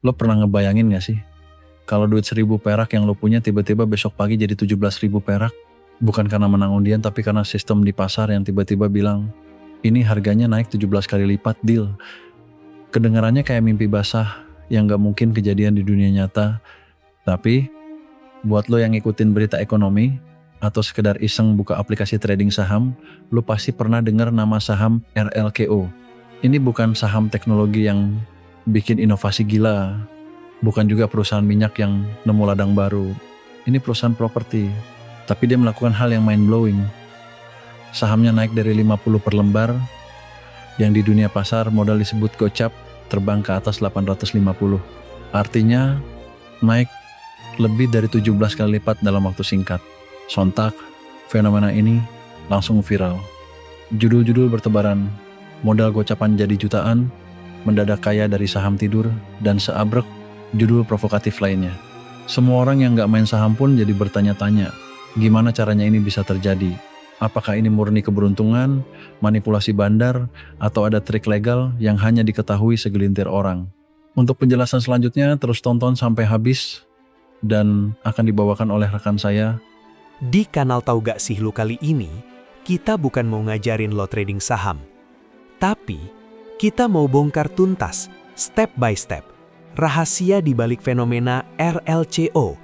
Lo pernah ngebayangin gak sih? Kalau duit 1.000 perak yang lo punya tiba-tiba besok pagi jadi 17.000 perak. Bukan karena menang undian tapi karena sistem di pasar yang tiba-tiba bilang, ini harganya naik 17 kali lipat, deal. Kedengarannya kayak mimpi basah yang gak mungkin kejadian di dunia nyata. Tapi, buat lo yang ngikutin berita ekonomi, atau sekedar iseng buka aplikasi trading saham, lo pasti pernah dengar nama saham RLKO. Ini bukan saham teknologi yang bikin inovasi gila, bukan juga perusahaan minyak yang nemu ladang baru. Ini perusahaan properti, tapi dia melakukan hal yang mind-blowing. Sahamnya naik dari 50 per lembar, yang di dunia pasar modal disebut gocap, terbang ke atas 850. Artinya, naik lebih dari 17 kali lipat dalam waktu singkat. Sontak, fenomena ini langsung viral. Judul-judul bertebaran, modal gocapan jadi jutaan, mendadak kaya dari saham tidur, dan seabrek judul provokatif lainnya. Semua orang yang gak main saham pun jadi bertanya-tanya, gimana caranya ini bisa terjadi? Apakah ini murni keberuntungan, manipulasi bandar, atau ada trik legal yang hanya diketahui segelintir orang? Untuk penjelasan selanjutnya, terus tonton sampai habis, dan akan dibawakan oleh rekan saya. Di kanal Tahu Gak Sih Lu kali ini, kita bukan mau ngajarin lo trading saham. Tapi, kita mau bongkar tuntas, step by step, rahasia di balik fenomena RLCO.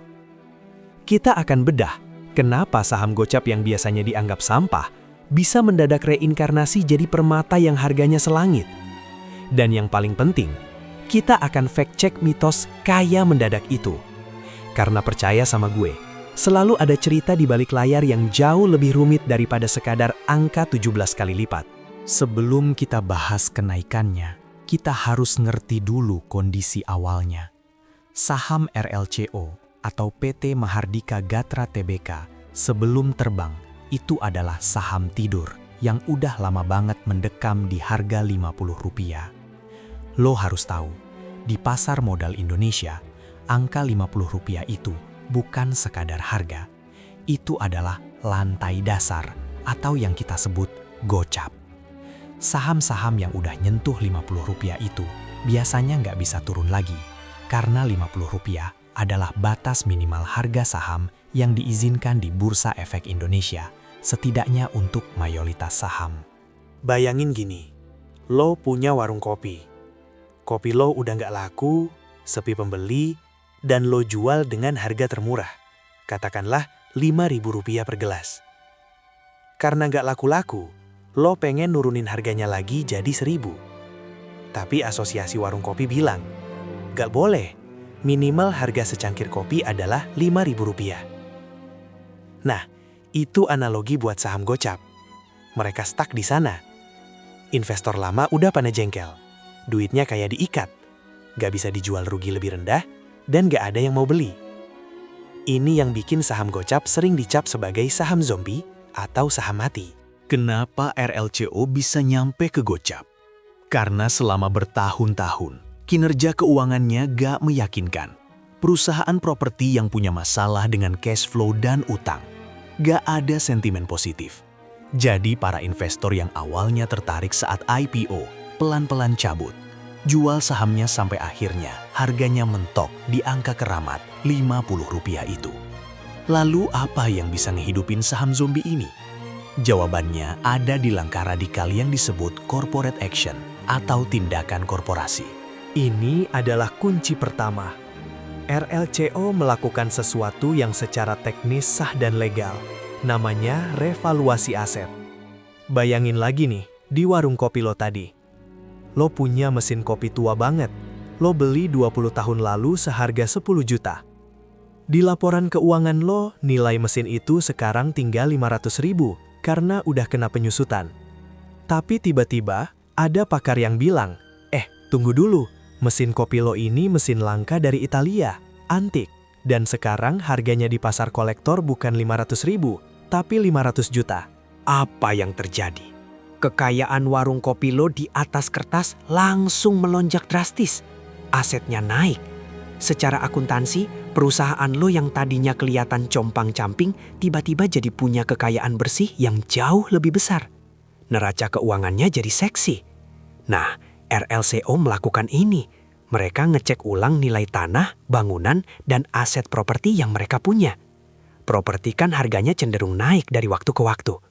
Kita akan bedah, kenapa saham gocap yang biasanya dianggap sampah, bisa mendadak reinkarnasi jadi permata yang harganya selangit. Dan yang paling penting, kita akan fact check mitos kaya mendadak itu. Karena percaya sama gue, selalu ada cerita di balik layar yang jauh lebih rumit daripada sekadar angka 17 kali lipat. Sebelum kita bahas kenaikannya, kita harus ngerti dulu kondisi awalnya. Saham RLCO atau PT Mahardika Gatra Tbk sebelum terbang itu adalah saham tidur yang udah lama banget mendekam di harga Rp50. Lo harus tahu, di pasar modal Indonesia, angka Rp50 itu bukan sekadar harga. Itu adalah lantai dasar atau yang kita sebut gocap. Saham-saham yang udah nyentuh Rp50 itu biasanya nggak bisa turun lagi, karena Rp50 adalah batas minimal harga saham yang diizinkan di Bursa Efek Indonesia, setidaknya untuk mayoritas saham. Bayangin gini, lo punya warung kopi. Kopi lo udah nggak laku, sepi pembeli, dan lo jual dengan harga termurah, katakanlah Rp5.000 per gelas. Karena nggak laku-laku, lo pengen nurunin harganya lagi jadi 1.000. Tapi asosiasi warung kopi bilang, nggak boleh, minimal harga secangkir kopi adalah Rp5.000. Nah, itu analogi buat saham gocap. Mereka stuck di sana. Investor lama udah pada jengkel, duitnya kayak diikat, nggak bisa dijual rugi lebih rendah, dan gak ada yang mau beli. Ini yang bikin saham gocap sering dicap sebagai saham zombie atau saham mati. Kenapa RLCO bisa nyampe ke gocap? Karena selama bertahun-tahun, kinerja keuangannya gak meyakinkan. Perusahaan properti yang punya masalah dengan cash flow dan utang. Gak ada sentimen positif. Jadi para investor yang awalnya tertarik saat IPO, pelan-pelan cabut. Jual sahamnya sampai akhirnya harganya mentok di angka keramat Rp50 itu. Lalu apa yang bisa ngehidupin saham zombie ini? Jawabannya ada di langkah radikal yang disebut corporate action atau tindakan korporasi. Ini adalah kunci pertama. RLCO melakukan sesuatu yang secara teknis sah dan legal. Namanya revaluasi aset. Bayangin lagi nih, di warung kopi lo tadi. Lo punya mesin kopi tua banget. Lo beli 20 tahun lalu seharga 10 juta. Di laporan keuangan lo, nilai mesin itu sekarang tinggal 500.000 karena udah kena penyusutan. Tapi tiba-tiba ada pakar yang bilang, tunggu dulu, mesin kopi lo ini mesin langka dari Italia, antik. Dan sekarang harganya di pasar kolektor bukan 500.000, tapi 500 juta. Apa yang terjadi? Kekayaan warung kopi lo di atas kertas langsung melonjak drastis. Asetnya naik. Secara akuntansi, perusahaan lo yang tadinya kelihatan compang-camping tiba-tiba jadi punya kekayaan bersih yang jauh lebih besar. Neraca keuangannya jadi seksi. Nah, RLCO melakukan ini, Mereka ngecek ulang nilai tanah, bangunan, dan aset properti yang mereka punya. Properti kan harganya cenderung naik dari waktu ke waktu.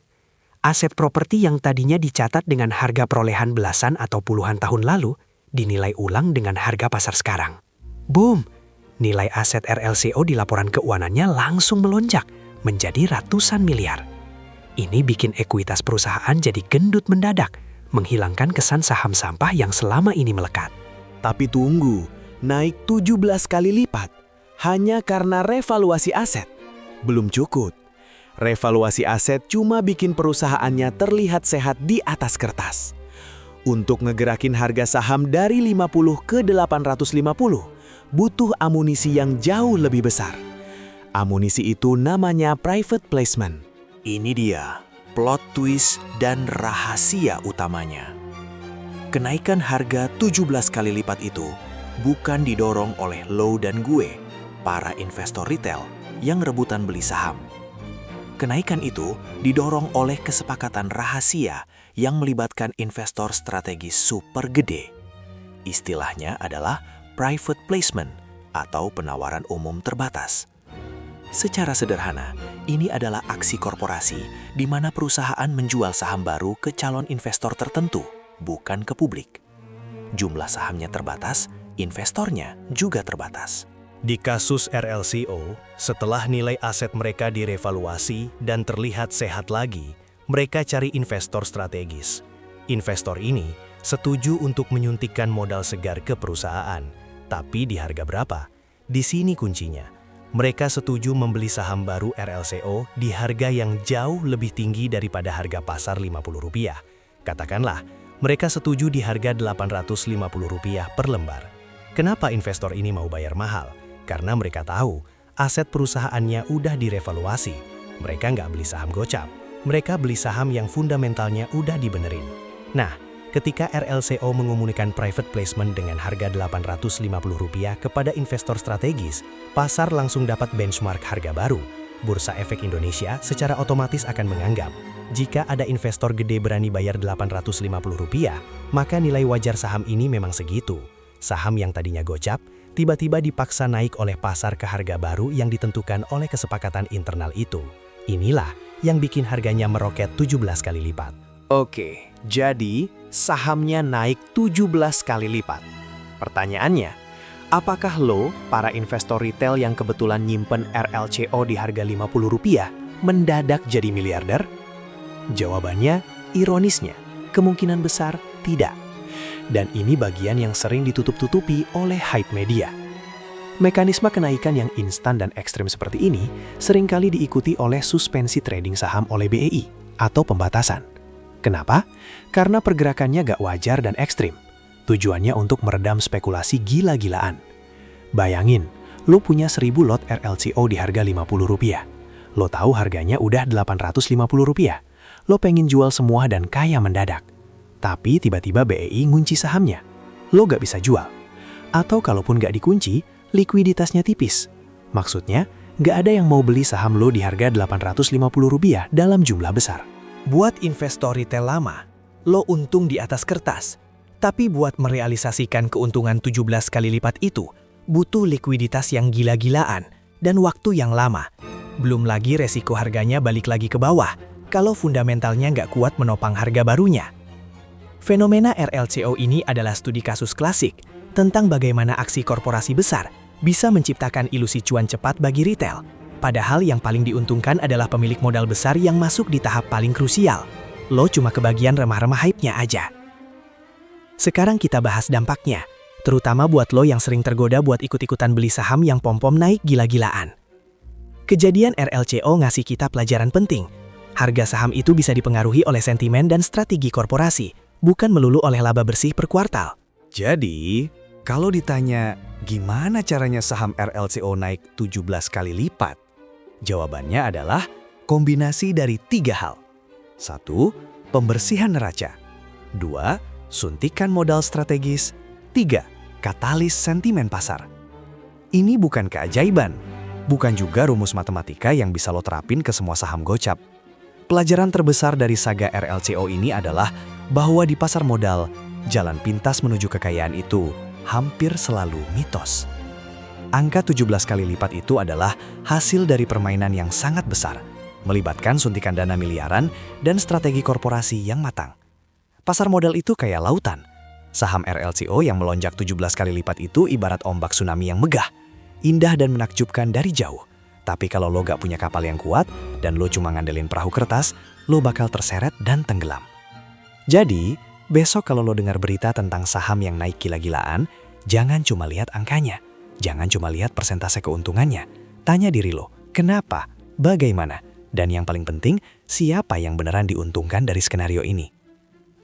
Aset properti yang tadinya dicatat dengan harga perolehan belasan atau puluhan tahun lalu, dinilai ulang dengan harga pasar sekarang. Boom! Nilai aset RLCO di laporan keuangannya langsung melonjak menjadi ratusan miliar. Ini bikin ekuitas perusahaan jadi gendut mendadak, menghilangkan kesan saham sampah yang selama ini melekat. Tapi tunggu, naik 17 kali lipat hanya karena revaluasi aset. Belum cukup. Revaluasi aset cuma bikin perusahaannya terlihat sehat di atas kertas. Untuk ngegerakin harga saham dari 50 ke 850, butuh amunisi yang jauh lebih besar. Amunisi itu namanya private placement. Ini dia, plot twist dan rahasia utamanya. Kenaikan harga 17 kali lipat itu bukan didorong oleh lo dan gue, para investor retail yang rebutan beli saham. Kenaikan itu didorong oleh kesepakatan rahasia yang melibatkan investor strategis super gede. Istilahnya adalah private placement atau penawaran umum terbatas. Secara sederhana, ini adalah aksi korporasi di mana perusahaan menjual saham baru ke calon investor tertentu, bukan ke publik. Jumlah sahamnya terbatas, investornya juga terbatas. Di kasus RLCO, setelah nilai aset mereka direvaluasi dan terlihat sehat lagi, mereka cari investor strategis. Investor ini setuju untuk menyuntikkan modal segar ke perusahaan. Tapi di harga berapa? Di sini kuncinya. Mereka setuju membeli saham baru RLCO di harga yang jauh lebih tinggi daripada harga pasar Rp50. Katakanlah, mereka setuju di harga Rp850 per lembar. Kenapa investor ini mau bayar mahal? Karena mereka tahu aset perusahaannya udah direvaluasi. Mereka nggak beli saham gocap. Mereka beli saham yang fundamentalnya udah dibenerin. Nah, ketika RLCO mengumumkan private placement dengan harga Rp850 kepada investor strategis, pasar langsung dapat benchmark harga baru. Bursa Efek Indonesia secara otomatis akan menganggap, jika ada investor gede berani bayar Rp850, maka nilai wajar saham ini memang segitu. Saham yang tadinya gocap, tiba-tiba dipaksa naik oleh pasar ke harga baru yang ditentukan oleh kesepakatan internal itu. Inilah yang bikin harganya meroket 17 kali lipat. Oke, jadi sahamnya naik 17 kali lipat. Pertanyaannya, apakah lo, para investor retail yang kebetulan nyimpen RLCO di harga Rp50, mendadak jadi miliarder? Jawabannya, ironisnya, kemungkinan besar tidak. Dan ini bagian yang sering ditutup-tutupi oleh hype media. Mekanisme kenaikan yang instan dan ekstrim seperti ini seringkali diikuti oleh suspensi trading saham oleh BEI atau pembatasan. Kenapa? Karena pergerakannya gak wajar dan ekstrim. Tujuannya untuk meredam spekulasi gila-gilaan. Bayangin, lo punya 1000 lot RLCO di harga Rp50. Lo tahu harganya udah Rp850. Lo pengen jual semua dan kaya mendadak. Tapi tiba-tiba BEI ngunci sahamnya. Lo gak bisa jual. Atau kalaupun gak dikunci, likuiditasnya tipis. Maksudnya, gak ada yang mau beli saham lo di harga Rp850 dalam jumlah besar. Buat investor retail lama, lo untung di atas kertas. Tapi buat merealisasikan keuntungan 17 kali lipat itu, butuh likuiditas yang gila-gilaan dan waktu yang lama. Belum lagi resiko harganya balik lagi ke bawah, kalau fundamentalnya nggak kuat menopang harga barunya. Fenomena RLCO ini adalah studi kasus klasik tentang bagaimana aksi korporasi besar bisa menciptakan ilusi cuan cepat bagi retail. Padahal yang paling diuntungkan adalah pemilik modal besar yang masuk di tahap paling krusial. Lo cuma kebagian remah-remah hype-nya aja. Sekarang kita bahas dampaknya, terutama buat lo yang sering tergoda buat ikut-ikutan beli saham yang pom-pom naik gila-gilaan. Kejadian RLCO ngasih kita pelajaran penting. Harga saham itu bisa dipengaruhi oleh sentimen dan strategi korporasi, bukan melulu oleh laba bersih per kuartal. Jadi, kalau ditanya gimana caranya saham RLCO naik 17 kali lipat? Jawabannya adalah kombinasi dari 3 hal. 1. Pembersihan neraca. 2. Suntikan modal strategis. 3. Katalis sentimen pasar. Ini bukan keajaiban, bukan juga rumus matematika yang bisa lo terapin ke semua saham gocap. Pelajaran terbesar dari saga RLCO ini adalah bahwa di pasar modal, jalan pintas menuju kekayaan itu hampir selalu mitos. Angka 17 kali lipat itu adalah hasil dari permainan yang sangat besar, melibatkan suntikan dana miliaran dan strategi korporasi yang matang. Pasar modal itu kayak lautan. Saham RLCO yang melonjak 17 kali lipat itu ibarat ombak tsunami yang megah, indah dan menakjubkan dari jauh. Tapi kalau lo gak punya kapal yang kuat dan lo cuma ngandelin perahu kertas, lo bakal terseret dan tenggelam. Jadi, besok kalau lo dengar berita tentang saham yang naik gila-gilaan, jangan cuma lihat angkanya. Jangan cuma lihat persentase keuntungannya. Tanya diri lo, kenapa? Bagaimana? Dan yang paling penting, siapa yang beneran diuntungkan dari skenario ini?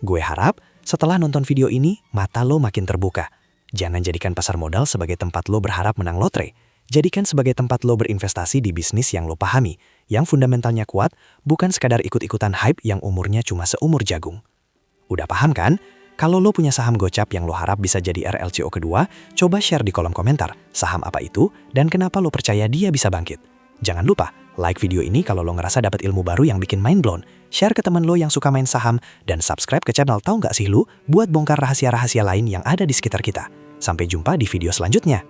Gue harap setelah nonton video ini, mata lo makin terbuka. Jangan jadikan pasar modal sebagai tempat lo berharap menang lotre. Jadikan sebagai tempat lo berinvestasi di bisnis yang lo pahami, yang fundamentalnya kuat, bukan sekadar ikut-ikutan hype yang umurnya cuma seumur jagung. Udah paham kan? Kalau lo punya saham gocap yang lo harap bisa jadi RLCO kedua, coba share di kolom komentar saham apa itu dan kenapa lo percaya dia bisa bangkit. Jangan lupa like video ini kalau lo ngerasa dapat ilmu baru yang bikin mind blown, share ke teman lo yang suka main saham, dan subscribe ke channel Tahu Nggak Sih Lu buat bongkar rahasia-rahasia lain yang ada di sekitar kita. Sampai jumpa di video selanjutnya.